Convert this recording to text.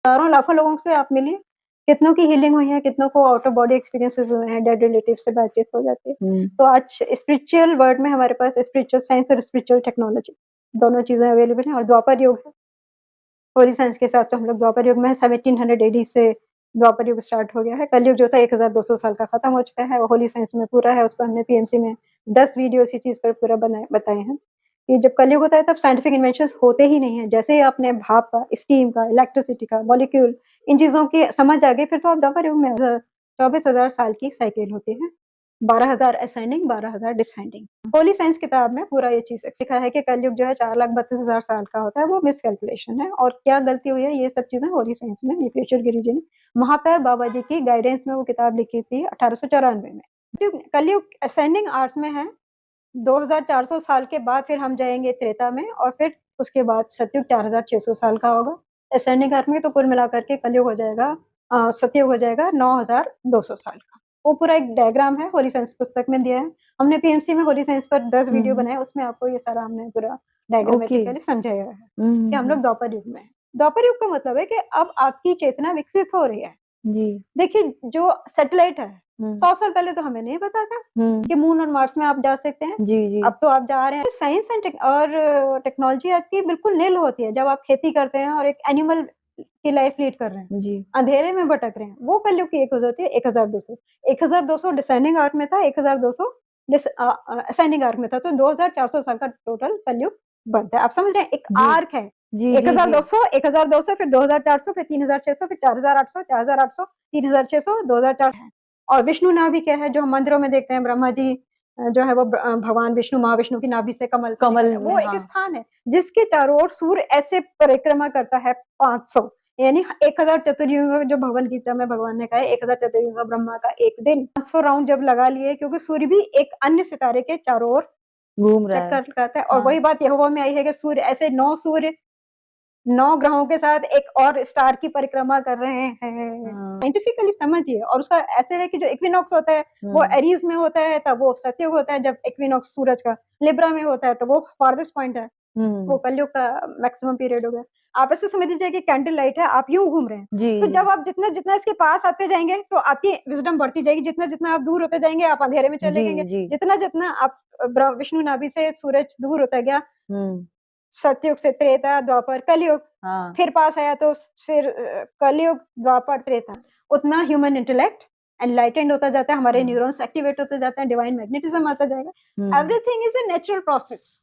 हज़ारों लाखों लोगों से आप मिलिए, कितनों की हीलिंग हुई है, कितनों को आउट ऑफ बॉडी एक्सपीरियंसेस हुए हैं, डेड रिलेटिव से बातचीत हो जाती है। हुँ। तो आज स्पिरिचुअल वर्ल्ड में हमारे पास स्पिरिचुअल साइंस और स्पिरिचुअल टेक्नोलॉजी दोनों चीज़ें अवेलेबल हैं और द्वापर युग है। होली साइंस के साथ तो हम लोग द्वापर युग में हैं, 1700 एडी से द्वापर युग स्टार्ट हो गया है। कलयुग जो था 1200 साल का खत्म हो चुका है, वो होली साइंस में पूरा है, उस पर हमने पीएमसी में 10 वीडियो इसी चीज़ पर पूरा बनाए बताए हैं। कि जब कलयुग होता है तब साइंटिफिक इन्वेंशंस होते ही नहीं हैं। जैसे ही आपने भाप का, स्टीम का, इलेक्ट्रिसिटी का, मॉलिक्यूल इन चीज़ों की समझ आ गई फिर तो आप द्वापर युग में 24,000 साल की साइकिल होती है। 12,000 असेंडिंग, 12,000 डिसेंडिंग। होली साइंस किताब में पूरा ये चीज़ लिखा है कि कलयुग जो है 4,32,000 साल का होता है, वो मिसकैलकुलेशन है और क्या गलती हुई है, ये सब चीज़ें होली साइंस में योगेश्वर गिरि जी ने महापौर बाबा जी की गाइडेंस में वो किताब लिखी थी 1894 में। कलयुग असेंडिंग आर्ट्स में है, 2,400 साल के बाद फिर हम जाएँगे त्रेता में और फिर उसके बाद सतयुग 4,600 साल का होगा। असेंडिंग आर्ट में तो कुल मिलाकर के कलयुग हो जाएगा सतयुग हो जाएगा 9,200 साल का। वो पूरा एक डायग्राम है, होली साइंस पुस्तक में दिया है। हमने पीएमसी में होली साइंस पर 10 हुँ, वीडियो हुँ। बनाए, उसमें आपको ये सारा हमने पूरा ओके। डायग्रामेटिकली समझाया है, हुँ, कि हुँ, हम हुँ। लोग द्वापर युग में हैं। द्वापर युग का मतलब है कि अब आपकी चेतना विकसित हो रही है। जी। देखिए, जो सैटेलाइट है, हुँ, 100 साल पहले तो हमें नहीं पता था हुँ। कि मून और मार्स में आप जा सकते हैं। जी, जी। अब तो आप जा रहे हैं। साइंस एंड टेक्नोलॉजी आपकी बिल्कुल निल होती है, जब आप खेती करते हैं और एक एनिमल की लाइफ लीड कर रहे हैं, जी। अंधेरे में भटक रहे हैं, वो कलयुग की एक हो जाती है 1200। 1200 डिसेंडिंग आर्क में था, 1200 असेंडिंग आर्क में था, तो 2400 साल का टोटल कलयुग बनता है। आप समझ रहे हैं? एक जी। आर्क है, जी, जी, जी। 1200 फिर 2400 फिर 3600 फिर 4800 4800 3600 2004 है। और विष्णु नाभि क्या है, जो हम मंदिरों में देखते हैं ब्रह्मा जी जो है वो भगवान विष्णु, महाविष्णु की नाभि से कमल को कमल निकला है, में वो एक हाँ। स्थान है, जिसके चारों ओर सूर्य ऐसे परिक्रमा करता है 500 यानी 1000 चतुर्युग जो भगवद गीता में भगवान ने कहा है 1000 चतुर्युग ब्रह्मा का एक दिन 500 राउंड जब लगा लिए क्योंकि सूर्य भी एक अन्य सितारे के चारों ओर घूम रहा है। चक्कर लगाता है और हाँ। वही बात यहोवा में आई है कि सूर्य ऐसे 9 सूर्य 9 ग्रहों के साथ एक और स्टार की परिक्रमा कर रहे हैं। हाँ। साइंटिफिकली समझिए और उसका ऐसे है कि जो इक्विनॉक्स होता है, वो हुँ। एरीज़ में होता है, तब वो सतयुग होता है, जब इक्विनॉक्स सूरज का लिब्रा में होता है, तो वो फार्देस्ट पॉइंट है, वो हुँ। कलयुग का मैक्सिमम पीरियड हो गया। आप ऐसे समझ लीजिए कि कैंडल लाइट है, आप यूँ घूम रहे हैं। जी, तो जी। जब आप जितना-जितना इसके पास आते जाएँगे, तो आपकी विज़डम बढ़ती जाएगी, जितना-जितना आप दूर होते जाएँगे, आप अंधेरे में चले जी, जाएँगे। जी। जितना-जितना आप विष्णु नाभि से सूरज दूर होता गया, हुँ। सतयुग से त्रेता, द्वापर, कलयुग, हाँ। फिर पास आया तो फिर कलयुग, द्वापर, त्रेता, उतना ह्यूमन इंटेलेक्ट एनलाइटेंड होता जाता है, हमारे हाँ। न्यूरॉन्स एक्टिवेट होते जाते हैं, डिवाइन मैग्नेटिज्म आता जाएगा। हुँ। Everything is a natural process.